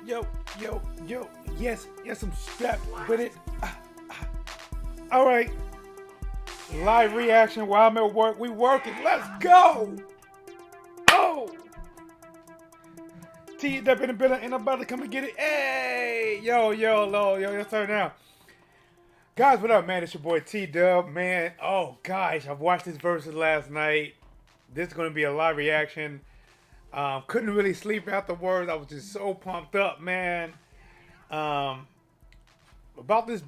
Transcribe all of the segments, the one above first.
yo. Yes, I'm strapped with it. All right. Live reaction while I'm at work. We working. Let's go. Oh. Teed up in the building. Ain't nobody come and get it. Hey. Yo, turn now. Guys, what up, man? It's your boy T-Dub, man. Oh, gosh. I've watched this versus last night. This is going to be a live reaction. Couldn't really sleep afterwards. I was just so pumped up, man. About this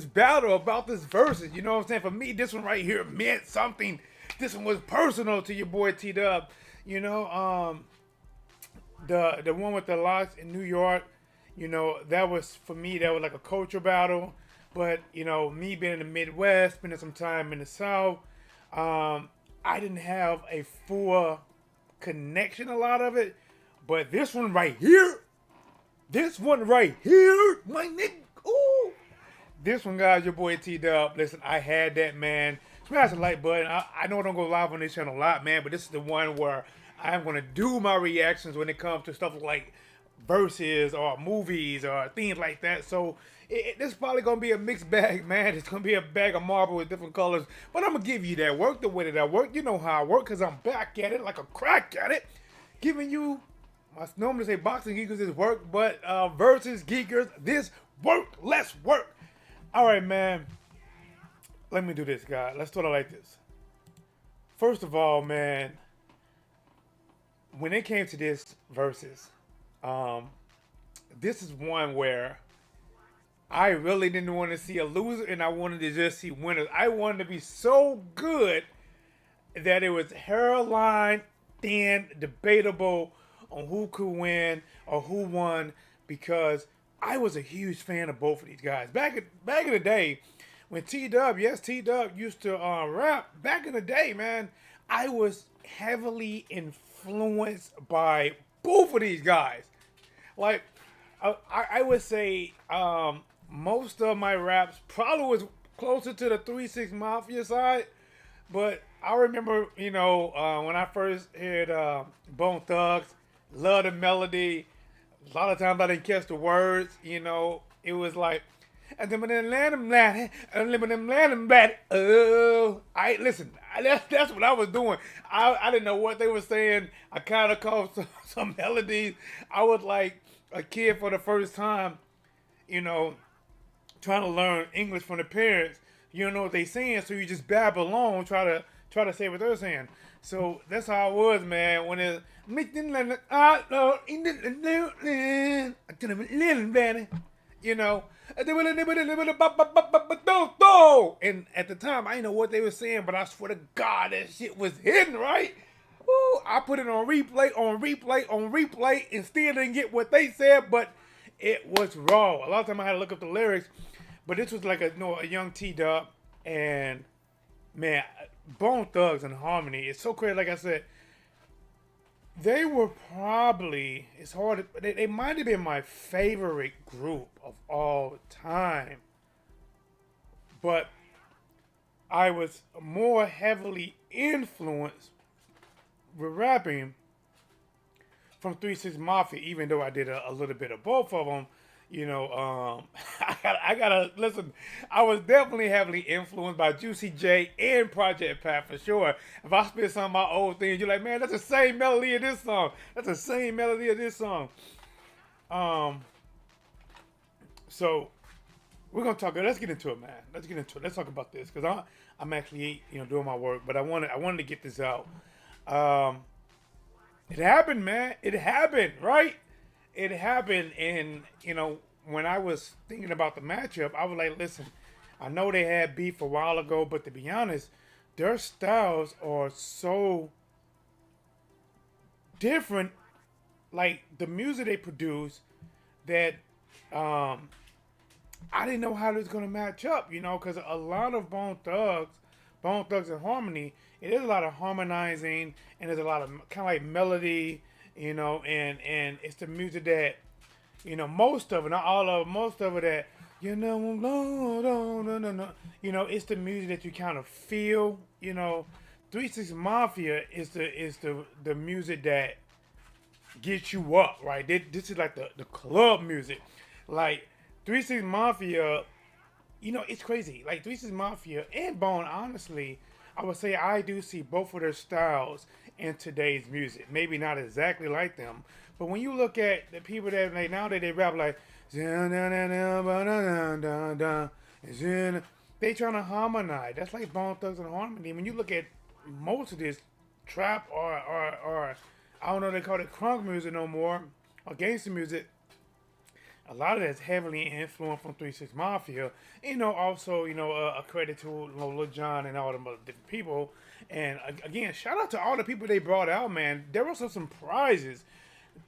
battle, about this versus. You know what I'm saying? For me, this one right here meant something. This one was personal to your boy T-Dub. You know, the one with the locks in New York, you know, that was, for me, that was like a culture battle. But, you know, me being in the Midwest, spending some time in the South, I didn't have a full connection, a lot of it. But this one right here, my nigga, ooh. This one, guys, your boy T-Dub. Listen, I had that, man. Smash the like button. I know I don't go live on this channel a lot, man, but this is the one where I'm going to do my reactions when it comes to stuff like verses or movies or things like that. So this is probably going to be a mixed bag, man. It's going to be a bag of marble with different colors. But I'm going to give you that work the way that I work. You know how I work because I'm back at it like a crack at it. Giving you, I normally say boxing geekers is work, but versus geekers, this work. Let's work. All right, man. Let me do this, guys. Let's start it like this. First of all, man, when it came to this versus, this is one where I really didn't want to see a loser and I wanted to just see winners. I wanted to be so good that it was hairline thin, debatable on who could win or who won, because I was a huge fan of both of these guys. Back in the day, when T-Dub used to rap, back in the day, man, I was heavily influenced by both of these guys. Like, I would say most of my raps probably was closer to the 3-6 Mafia side, but I remember, you know, when I first heard Bone Thugs, love the melody. A lot of times I didn't catch the words, you know. It was like, oh, listen, that's what I was doing. I didn't know what they were saying. I kind of caught some melodies. I was like a kid for the first time, you know, trying to learn English from the parents. You don't know what they saying, so you just babble along, try to say what they're saying. So that's how I was, man. When it, you know, and at the time I didn't know what they were saying, but I swear to God that shit was hidden, right? Woo, I put it on replay, and still didn't get what they said, but it was raw. A lot of time I had to look up the lyrics, but this was like a young T-Dub, and man, Bone Thugs and Harmony, it's so crazy. Like I said, they were probably, it's hard, they might have been my favorite group of all time. But I was more heavily influenced with rapping from 3-6 Mafia, even though I did a little bit of both of them. You know, I gotta listen. I was definitely heavily influenced by Juicy J and Project Pat for sure. If I spit some of my old things, you're like, man, that's the same melody of this song. That's the same melody of this song. So we're gonna talk. Let's get into it, man. Let's get into it. Let's talk about this because I'm actually, you know, doing my work, but I wanted to get this out. It happened, man. It happened, right? It happened, and you know, when I was thinking about the matchup, I was like, listen, I know they had beef a while ago, but to be honest, their styles are so different, like the music they produce, that I didn't know how this was gonna match up, you know, because a lot of Bone Thugs and Harmony, it is a lot of harmonizing, and there's a lot of kind of like melody, you know, and it's the music that, you know, most of it, not all of it, most of it that, you know, no, you know, it's the music that you kind of feel, you know. 3-6 Mafia is the music that get you up, right? This is like the club music. Like 3 6 Mafia, you know, it's crazy. Like 3 6 Mafia and Bone, honestly, I would say I do see both of their styles in today's music. Maybe not exactly like them, but when you look at the people that they nowadays they rap like they trying to harmonize. That's like Bone Thugs and Harmony. When you look at most of this trap or I don't know they call it crunk music no more or gangster music, a lot of that's heavily influenced from 3 6 Mafia. You know, also, you know, a credit to Lil Jon and all them other different people. And again, shout out to all the people they brought out, man. There were some surprises.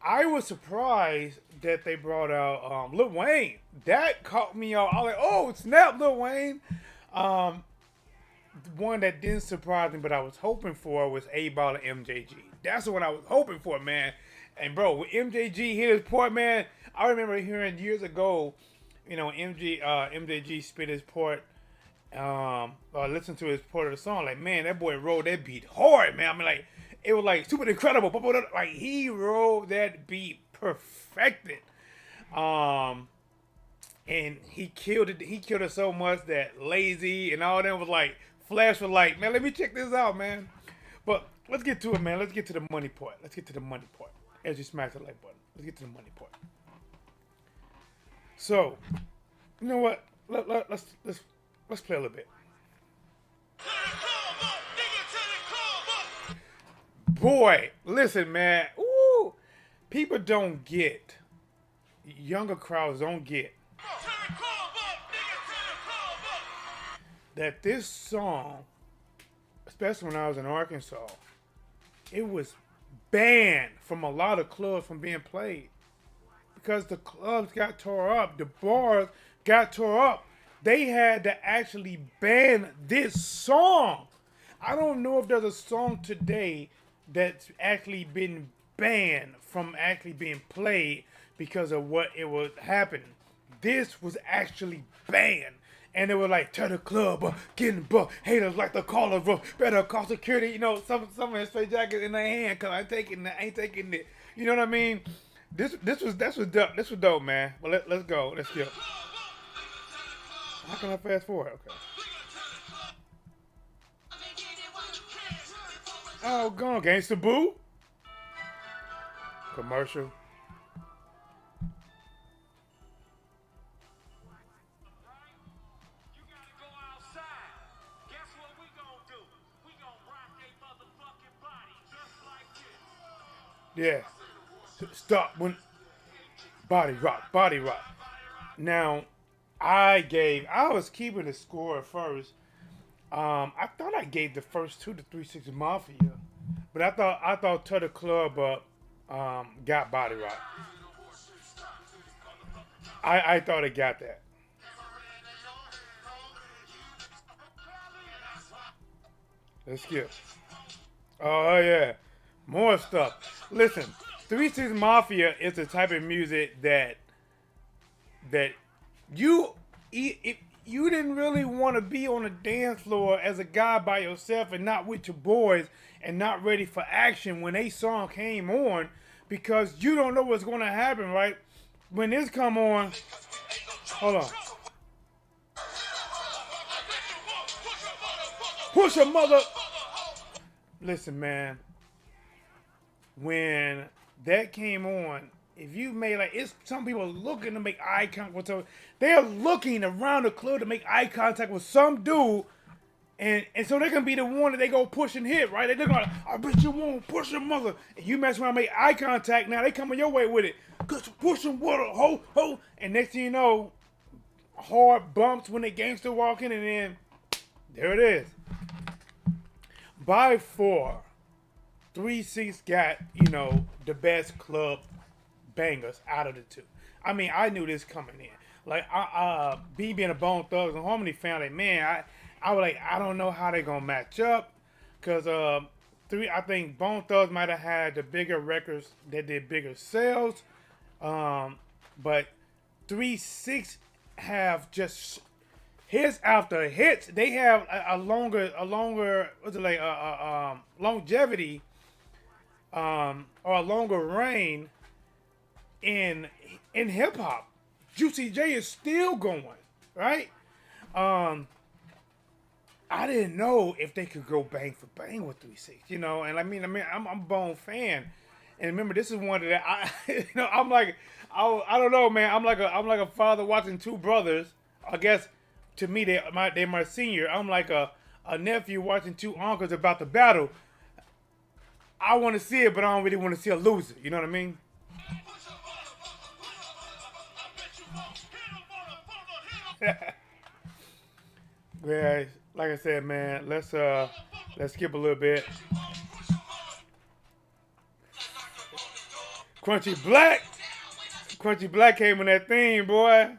I was surprised that they brought out Lil Wayne. That caught me off. I was like, oh, snap, Lil Wayne. Um, the one that didn't surprise me, but I was hoping for was A-Ball and MJG. That's what I was hoping for, man. And bro, with MJG hit his part, man, I remember hearing years ago, you know, MJG spit his part, or listen to his part of the song. Like, man, that boy rolled that beat hard, man. I mean, like, it was like super incredible. Like, he rolled that beat perfected. And he killed it. He killed it so much that Lazy and all them was like, Flash was like, man, let me check this out, man. But let's get to it, man. Let's get to the money part. Let's get to the money part. As you smash the like button. Let's get to the money part. So, you know what? Let's play a little bit. Boy, listen, man. Ooh, people don't get, younger crowds don't get that this song, especially when I was in Arkansas, it was banned from a lot of clubs from being played because the clubs got tore up, the bars got tore up. They had to actually ban this song. I don't know if there's a song today that's actually been banned from actually being played because of what it was happening. This was actually banned. And they were like, to the club, getting booked. Haters like the call of rough. Better call security. You know, some of his straight jacket in their hand, cause I ain't taking it. You know what I mean? This was dope. This was dope, man. But let's go. Let's go. How can I fast forward? Okay. Oh, gone. Gangsta Boo. Commercial. Yeah. Stop when body rock. Now, I was keeping the score at first. I thought I gave the first two to 3 6 Mafia, but I thought to the club up got body rock. I thought it got that. Let's skip. Oh yeah, more stuff. Listen, 3 6 Mafia is the type of music that if you didn't really want to be on the dance floor as a guy by yourself and not with your boys and not ready for action when a song came on, because you don't know what's going to happen, right? When this come on, hold on. Push a mother. Listen, man. When that came on, if you made like, it's some people looking to make eye contact with them. They're looking around the club to make eye contact with some dude, and so they can be the one that they go push and hit, right? They're going, I bet you won't push your mother. And you mess around, make eye contact. Now they coming your way with it. Cause pushing water, ho, and next thing you know, hard bumps when they gangster walking, and then there it is. By far, 3 6 got, you know, the best club bangers out of the two. I mean, I knew this coming in. Like, B being a Bone Thugs and Harmony fan, like, man, I was like, I don't know how they gonna match up, cause I think Bone Thugs might have had the bigger records that did bigger sales, but 3 6 have just hits after hits. They have a longer what's it like longevity or a longer reign in hip hop. Juicy J is still going, right? Um, I didn't know if they could go bang for bang with 3-6, you know. And I'm a Bone fan, and remember, this is one that I'm like, I don't know, man. I'm like a father watching two brothers. I guess to me, they're my senior. I'm like a nephew watching two uncles about to battle. I want to see it, but I don't really want to see a loser. You know what I mean? Yeah, like I said, man. Let's skip a little bit. Crunchy Black. Crunchy Black came in that theme, boy.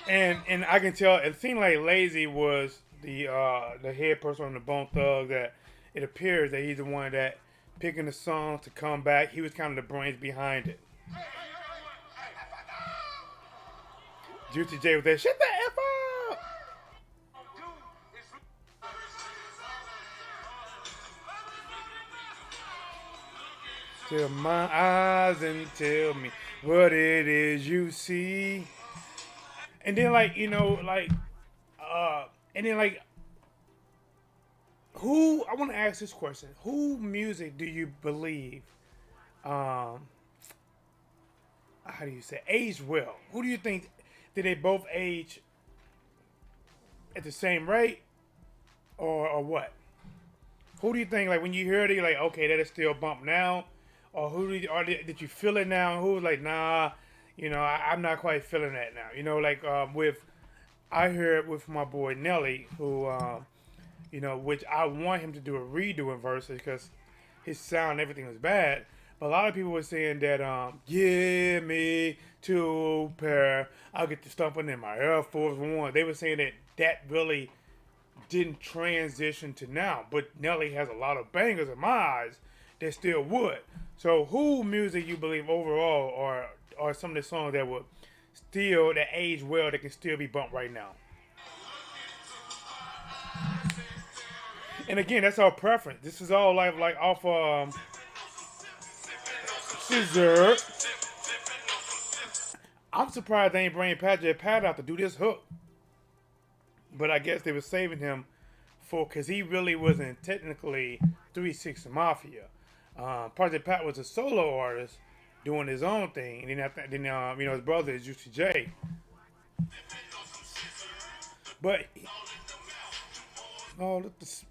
And I can tell it seemed like Lazy was the head person on the Bone Thugs. That it appears that he's the one that picking the songs to come back. He was kind of the brains behind it. Juicy J was there. Shut the f up. Tell my eyes and tell me what it is you see. And then and then who I want to ask this question: who music do you believe? Um, how do you say aged well? Who do you think did they both age at the same rate, or what? Who do you think like when you hear it, you're like, okay, that is still bump now, or did you feel it now? And who was like, nah, I'm not quite feeling that now. Like with I heard with my boy Nelly, who which I want him to do a redo in verses because his sound and everything was bad. But a lot of people were saying that give me two pair, I'll get to stomping in my Air Force One. They were saying that really didn't transition to now, but Nelly has a lot of bangers in my eyes that still would. So who music you believe overall are some of the songs that would still that age well that can still be bumped right now? And again, that's our preference. This is all like off Scissor. I'm surprised they ain't bringing Patrick Pat out to do this hook. But I guess they were saving him because he really wasn't technically 3-6 Mafia. Project Pat was a solo artist doing his own thing, and then his brother is Juicy J. But look this.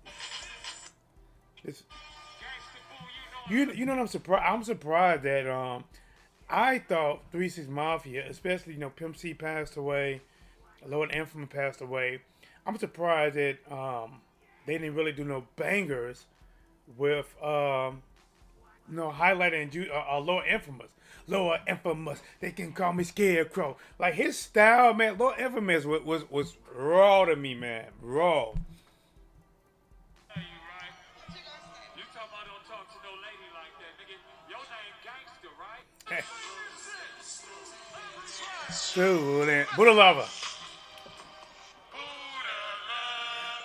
You know what I'm surprised? I'm surprised that I thought 3-6 Mafia, especially Pimp C passed away, Lord Infamous passed away. I'm surprised that they didn't really do no bangers with highlighting Lord Infamous. Lord Infamous, they can call me Scarecrow. Like his style, man. Lord Infamous was raw to me, man. Raw. Student. Buddha Lover.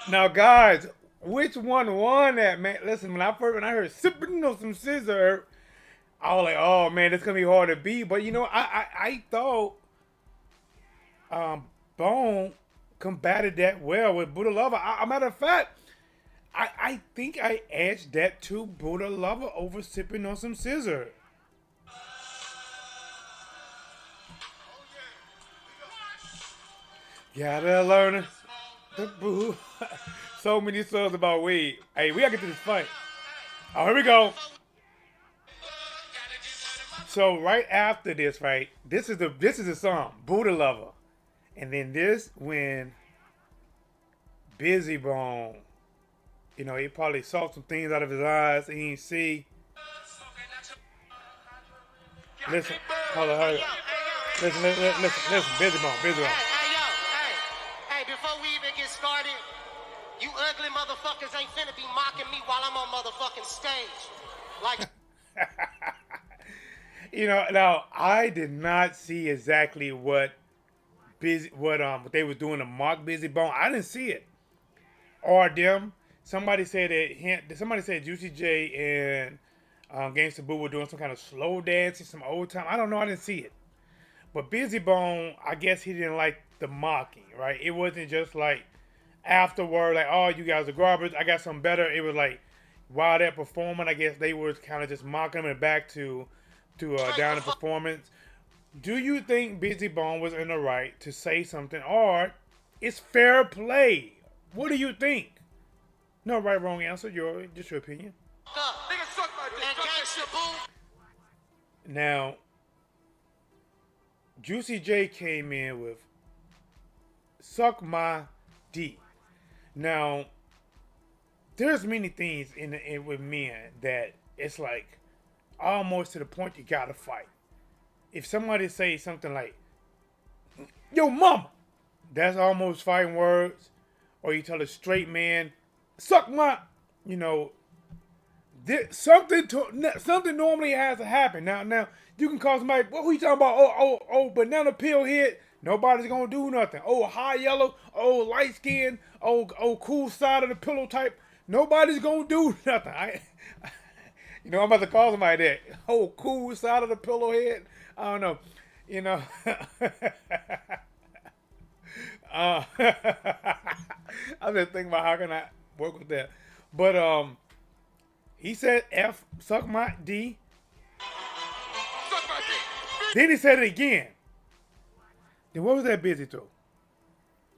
Now, guys, which one won that, man? Listen, when I heard sipping on some scissor, I was like, oh man, this gonna be hard to beat. But I thought Bone combated that well with Buddha Lover. A matter of fact, I think I edged that to Buddha Lover over sipping on some scissor. Gotta learn the boo. So many songs about weed. Hey, we gotta get to this fight. Oh, here we go. So right after this, right, this is the song, Buddha Lover. And then this when Bizzy Bone, he probably saw some things out of his eyes he didn't see. Listen, hold on. Listen, Bizzy Bone. Hey, before we even get started, you ugly motherfuckers ain't finna be mocking me while I'm on motherfucking stage. Like. Now I did not see exactly what they was doing to mock Bizzy Bone. I didn't see it. or them. Somebody said that somebody said Juicy J and Gangsta Boo were doing some kind of slow dancing, some old time. I don't know. I didn't see it. But Busy Bone, I guess he didn't like the mocking, right? It wasn't just like afterward, like, oh, you guys are garbage. I got something better. It was like while they're performing, I guess they were kind of just mocking them and back to down in performance. Do you think Busy Bone was in the right to say something, or it's fair play? What do you think? No right, wrong answer. Just your opinion. Now, Juicy J came in with "Suck My D." Now, there's many things with men that it's like almost to the point you gotta fight. If somebody say something like "Yo, mama," that's almost fighting words. Or you tell a straight man, "Suck my," you know, something normally has to happen. Now you can call somebody, "What are you talking about? Oh, banana peel hit." Nobody's gonna do nothing. Oh, high yellow. Oh, light skin. Oh, cool side of the pillow type. Nobody's gonna do nothing. I'm about to call somebody that. Oh, cool side of the pillow head. I don't know. I've been thinking about how can I work with that. But he said F, suck my D. Suck my D. Then he said it again. Then what was that Busy to? Is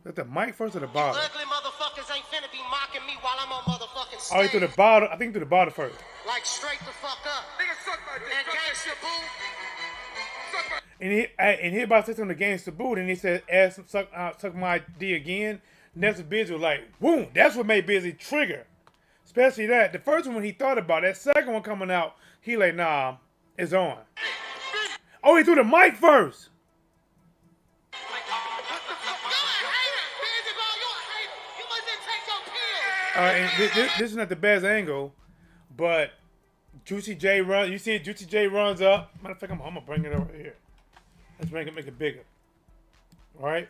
that the mic first or the bottle? You ugly motherfuckers ain't finna be mocking me while I'm on motherfucking stage. Oh, he threw the bottle. I think through the bottle first. Like straight the fuck up. Nigga, suck my dick. And Gangsta Boo. And he about to say something to Gangsta Boo, and he said, suck my D again. And that's what Busy was like, boom. That's what made Busy trigger. Especially that. The first one he thought about, that second one coming out, he like, nah, it's on. Oh, he threw the mic first. And this is not the best angle, but Juicy J runs. You see, Juicy J runs up. Matter of fact, I'm gonna bring it over here. Let's make it bigger. All right.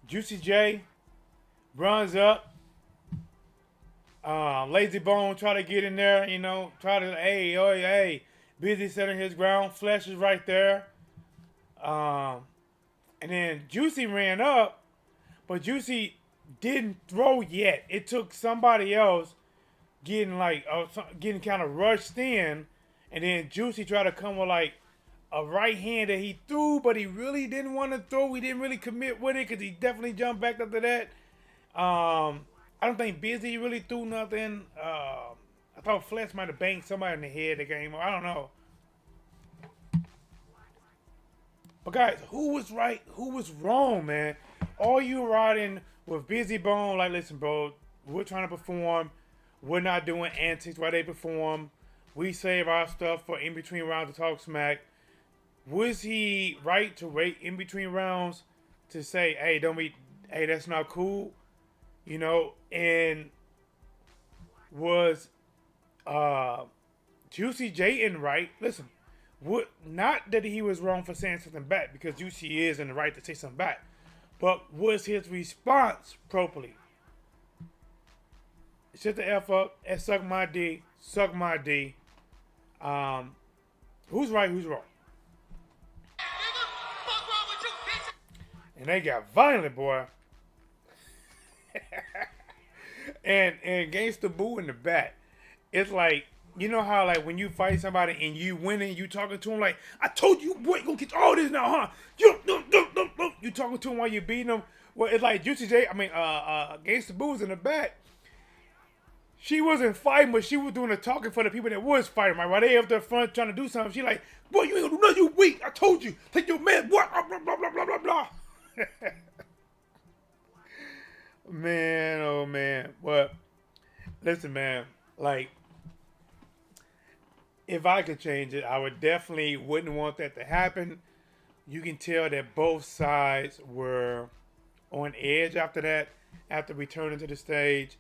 Juicy J runs up. Lazy Bone try to get in there. Try to hey. Busy setting his ground. Flesh is right there. And then Juicy ran up, but Juicy didn't throw yet. It took somebody else getting kind of rushed in, and then Juicy tried to come with like a right hand that he threw, but he really didn't want to throw. He didn't really commit with it because he definitely jumped back after that. I don't think Busy really threw nothing. I thought Flesh might have banged somebody in the head that came. I don't know. But guys, who was right? Who was wrong, man? All you riding with Busy Bone, like, listen, bro, we're trying to perform. We're not doing antics while they perform. We save our stuff for in between rounds to talk smack. Was he right to wait in between rounds to say, hey, that's not cool? And was Juicy J in right? Listen, not that he was wrong for saying something back, because Juicy is in the right to say something back. But was his response properly? Shut the F up and suck my D. Suck my D. Who's right, who's wrong? And they got violent, boy. and Gangsta Boo in the back. It's like, you know how like when you fight somebody and you winning, you talking to him like, I told you, boy, you gonna get all this now, huh? You talking to him while you beating him. Well, it's like Juicy J, Gangsta Boo's in the back. She wasn't fighting, but she was doing the talking for the people that was fighting, right? While they up there front trying to do something, she like, boy, you ain't gonna do nothing, you weak. I told you. Take your man, boy, blah, blah, blah, blah, blah, blah. Man, oh man. But listen, man, like, if I could change it, I would definitely wouldn't want that to happen. You can tell that both sides were on edge after that. After returning to the stage,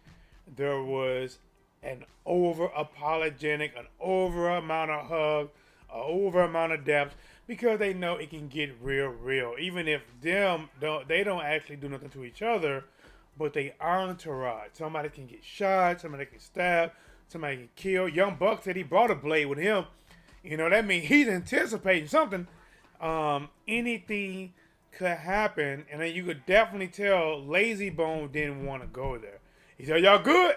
there was an over apologetic, an over amount of hug, an over amount of depth, because they know it can get real. Even if they don't actually do nothing to each other, but they entourage. Somebody can get shot, somebody can stab, somebody can kill. Young Buck said he brought a blade with him. You know, that means he's anticipating something. Anything could happen, and then you could definitely tell Lazy Bone didn't want to go there. He said, "Y'all good?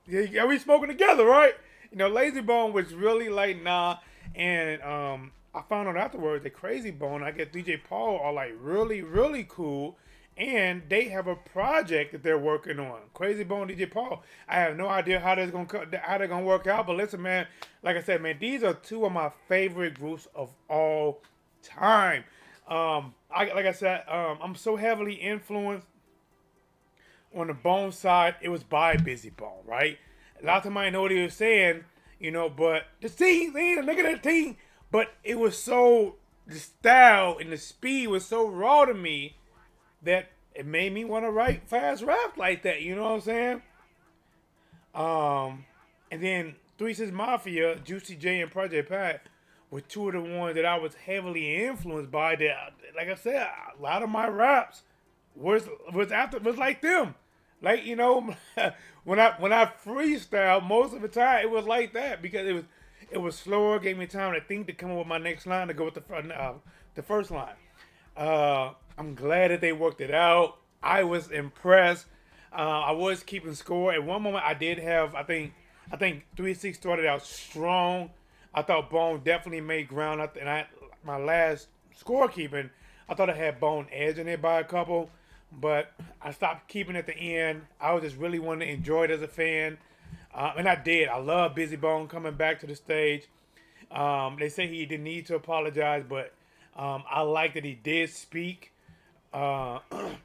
Yeah, we smoking together, right?" You know, Lazy Bone was really like, nah. And I found out afterwards that Crazy Bone, I guess DJ Paul are like really, really cool. And they have a project that they're working on. Crazy Bone, DJ Paul. I have no idea how they're gonna work out. But listen, man, like I said, man, these are two of my favorite groups of all time. Like I said, I'm so heavily influenced on the Bone side. It was by Bizzy Bone, right? A lot of time I didn't know what he was saying, you know, but the team, look at that team. But it was so, the style and the speed was so raw to me that it made me want to write fast rap like that, you know what I'm saying? And then 3 6 Mafia, Juicy J, and Project Pat were two of the ones that I was heavily influenced by. That, like I said, a lot of my raps was like them. Like, you know, when I freestyle, most of the time it was like that because it was slower, gave me time to think to come up with my next line to go with the first line. I'm glad that they worked it out. I was impressed. I was keeping score. At one moment, I did have, I think 3 6 started out strong. I thought Bone definitely made ground. My last scorekeeping, I thought I had Bone edging it by a couple, but I stopped keeping at the end. I was just really wanting to enjoy it as a fan, and I did. I love Bizzy Bone coming back to the stage. They say he didn't need to apologize, but I like that he did speak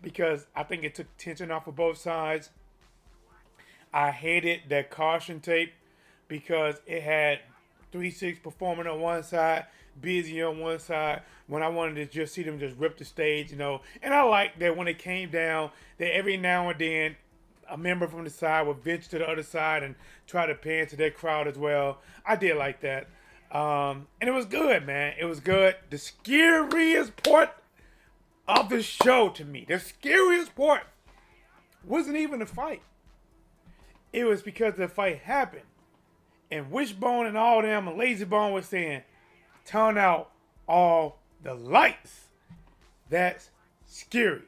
because I think it took tension off of both sides. I hated that caution tape because it had 3 6 performing on one side, Bizzy on one side, when I wanted to just see them just rip the stage, you know. And I liked that when it came down, that every now and then a member from the side would venture to the other side and try to pan to their crowd as well. I did like that. And it was good, man. It was good. The scariest part of the show to me, the scariest part wasn't even the fight. It was because the fight happened. And Wishbone and all them and Lazy Bone was saying, turn out all the lights. That's scary.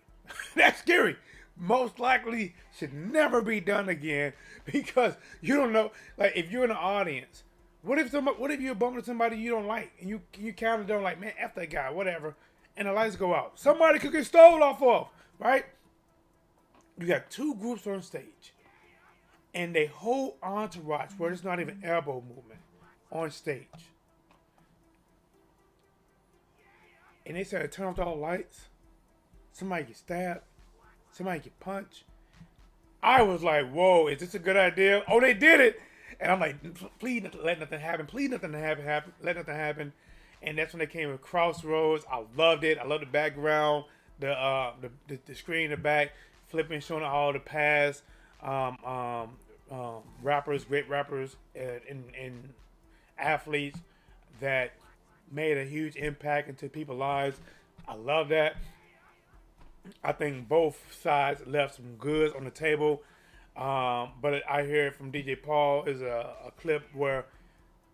That's scary. Most likely should never be done again because you don't know. Like, if you're in the audience, what if you're bumping into somebody you don't like and you kind of don't like, man, F that guy, whatever, and the lights go out. Somebody could get stole off of, right? You got two groups on stage. And they whole entourage where there's not even elbow movement on stage. And they said turn off all the lights. Somebody get stabbed. Somebody get punched. I was like, whoa, is this a good idea? Oh, they did it. And I'm like, please let nothing happen. Please nothing happen. Let nothing happen. And that's when they came with Crossroads. I loved it. I love the background. The screen in the back. Flipping, showing all the past. Rappers, great rappers, and athletes that made a huge impact into people's lives. I love that. I think both sides left some goods on the table. But I heard from DJ Paul is a clip where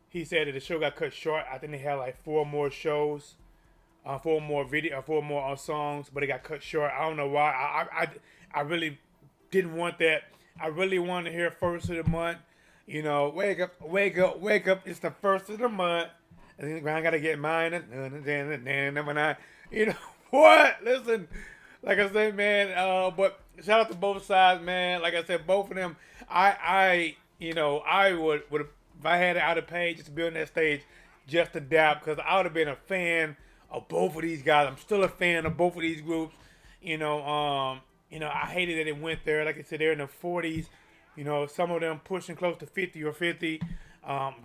he said that the show got cut short. I think they had like 4 more shows, 4 more songs, but it got cut short. I don't know why. I really didn't want that. I really wanted to hear first of the month. You know, wake up, wake up, wake up. It's the first of the month. And then I got to get mine. You know what? Listen, like I said, man, but shout out to both sides, man. Like I said, both of them, I would, if I had it out of pay just to be on that stage, just to dab, because I would have been a fan of both of these guys. I'm still a fan of both of these groups. I hated that it went there. Like I said, they're in the 40s. You know, some of them pushing close to 50 or 50.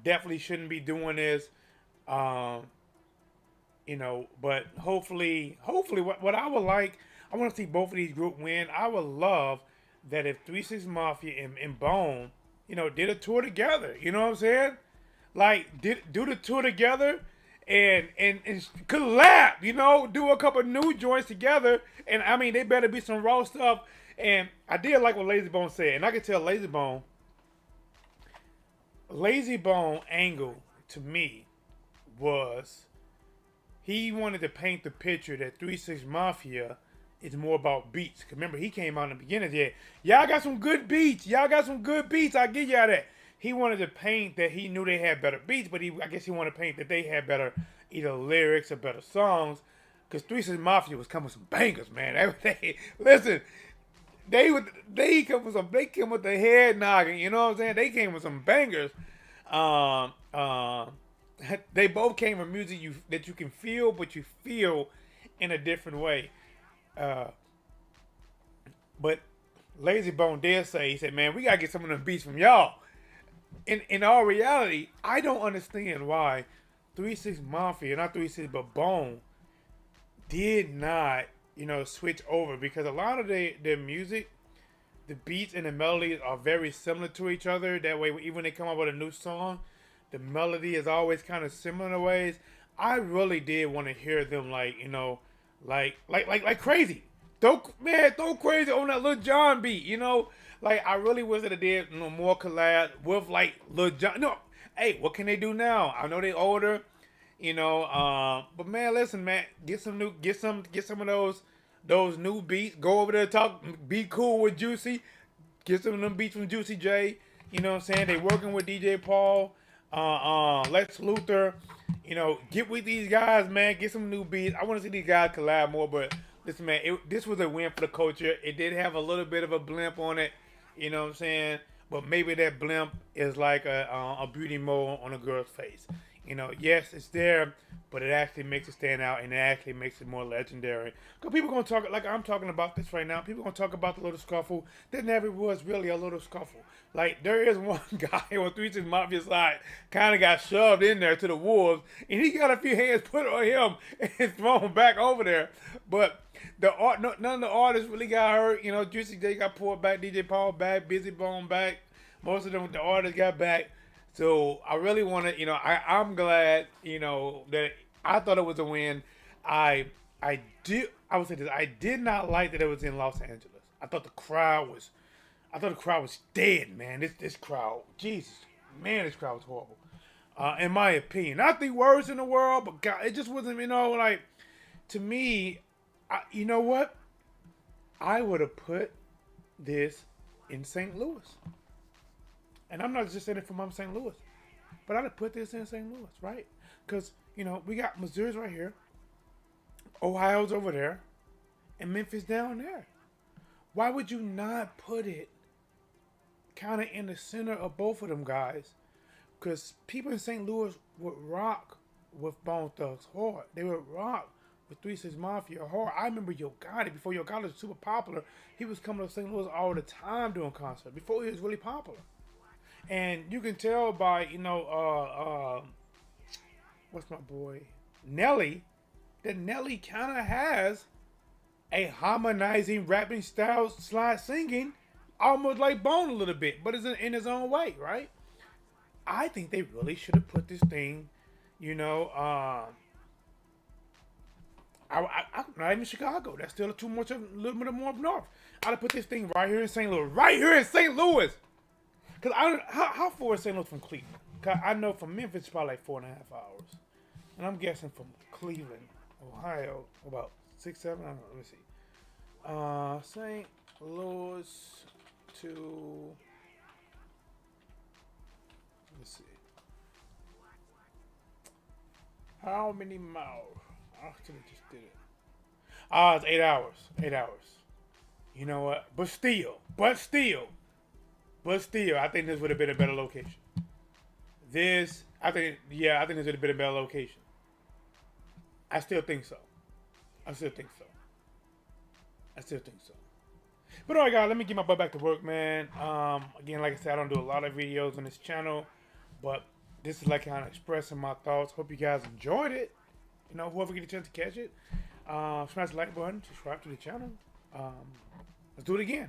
Definitely shouldn't be doing this. But hopefully what I would like, I want to see both of these groups win. I would love that if 3 6 Mafia and Bone, did a tour together. You know what I'm saying? Like, do the tour together and collab, do a couple new joints together. And I mean, they better be some raw stuff. And I did like what Lazy Bone said, and I could tell Lazy Bone angle to me was he wanted to paint the picture that 3 6 Mafia is more about beats. Cause remember, he came out in the beginning and said, y'all got some good beats. Y'all got some good beats. I'll give y'all that. He wanted to paint that he knew they had better beats, but I guess he wanted to paint that they had better either lyrics or better songs. Cause 3 6 Mafia was coming with some bangers, man. Listen, they came with the head knocking, you know what I'm saying? They came with some bangers. Um, um, they both came with music that you can feel, but you feel in a different way. But Lazy Bone did say, he said, man, we gotta get some of them beats from y'all. In all reality, I don't understand why 3 6 Mafia, not 3 6, but Bone, did not, switch over, because a lot of their music, the beats and the melodies are very similar to each other. That way, even when they come up with a new song, the melody is always kind of similar in ways. I really did want to hear them like crazy. Don't crazy on that Lil Jon beat, Like, I really wish that they did more collab with like Lil Jon. No, hey, what can they do now? I know they older, but man, listen, man, get some of those new beats. Go over there, be cool with Juicy. Get some of them beats from Juicy J. You know what I'm saying? They working with DJ Paul, Lex Luthor. Get with these guys, man. Get some new beats. I want to see these guys collab more, but listen, man, this was a win for the culture. It did have a little bit of a blimp on it. You know what I'm saying? But maybe that blimp is like a beauty mole on a girl's face. Yes, it's there, but it actually makes it stand out, and it actually makes it more legendary. Because people going to talk, like I'm talking about this right now, people going to talk about the little scuffle. There never was really a little scuffle. Like, there is one guy on 3 6 Mafia side kind of got shoved in there to the wolves, and he got a few hands put on him and thrown back over there. But none of the artists really got hurt. Juicy J got pulled back, DJ Paul back, Bizzy Bone back. Most of them, the artists got back. So I really want to, I'm glad, that I thought it was a win. I would say this, I did not like that it was in Los Angeles. I thought the crowd was dead, man. This crowd, Jesus, man, this crowd was horrible. In my opinion, not the worst in the world, but God, it just wasn't, like, to me, you know what? I would have put this in St. Louis. And I'm not just saying it from St. Louis, but I'd have put this in St. Louis, right? Because, we got Missouri's right here, Ohio's over there, and Memphis down there. Why would you not put it kind of in the center of both of them guys? Because people in St. Louis would rock with Bone Thugs hard. They would rock with 3 6 Mafia hard. I remember Yo Gotti, before Yo Gotti was super popular, he was coming to St. Louis all the time doing concerts, before he was really popular. And you can tell by, what's my boy? Nelly, that Nelly kind of has a harmonizing rapping style slide singing, almost like Bone a little bit, but it's in his own way, right? I think they really should have put this thing, I'm not even Chicago. That's still too much, a little bit more up north. I'd have put this thing right here in St. Louis. Right here in St. Louis! Because how far is St. Louis from Cleveland? Cause I know from Memphis it's probably like 4.5 hours. And I'm guessing from Cleveland, Ohio, about 6, 7, I don't know, let me see. St. Louis to, let's see. How many miles? I actually just did it. It's 8 hours. 8 hours. You know what? But still, I think this would have been a better location. I think this would have been a better location. I still think so. But alright, guys, let me get my butt back to work, man. Again, like I said, I don't do a lot of videos on this channel, but this is like kind of expressing my thoughts. Hope you guys enjoyed it. Whoever get a chance to catch it, smash the like button, subscribe to the channel. Let's do it again.